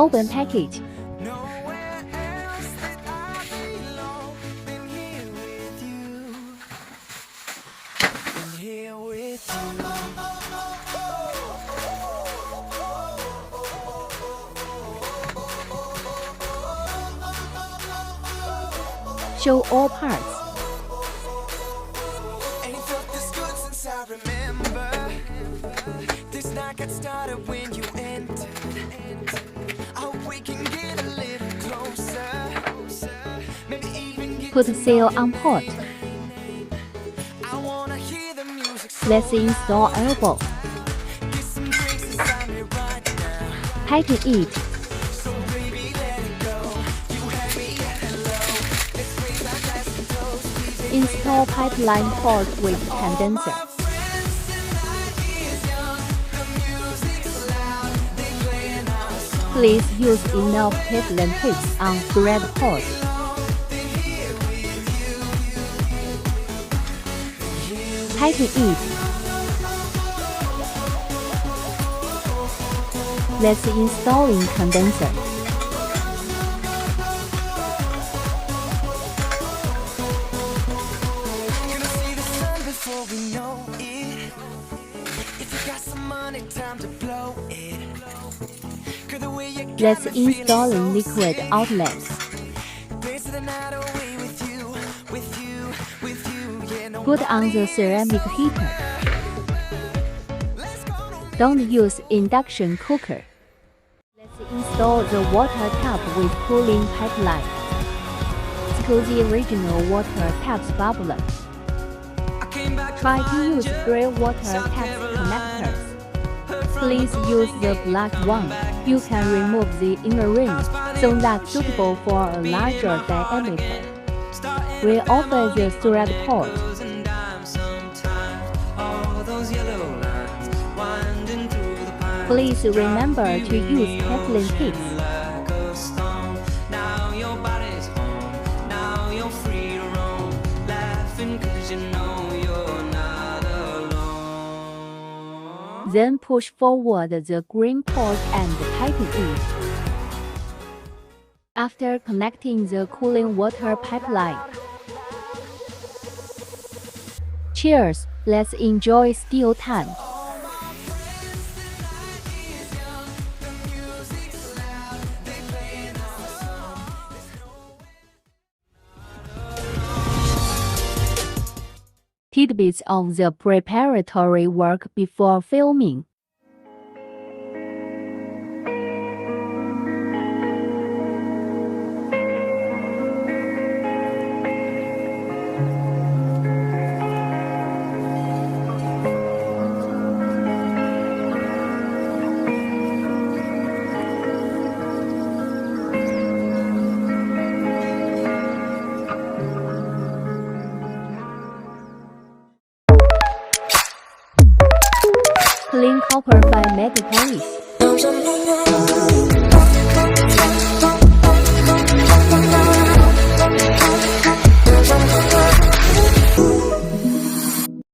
open package. Show all parts. Put seal on port. Let's install elbow. Tighten it. Install pipeline port with condenser. Please use enough pipeline tips on thread port. Tighten it. Let's install in condenser. Let's install in liquid outlets. Put on the ceramic heater. Don't use induction cooker. Let's install the water tap with cooling pipeline. Screw the original water tap's bubbler. Try to use 3 water tap connectors. Please use the black one. You can remove the inner ring, so that's suitable for a larger diameter. We offer the thread port. Please remember to use pipeline tips. Then push forward the green port and tighten it. After connecting the cooling water pipeline. Cheers! Let's enjoy still time. Tidbits of the preparatory work before filming. Clean copper by metal polish.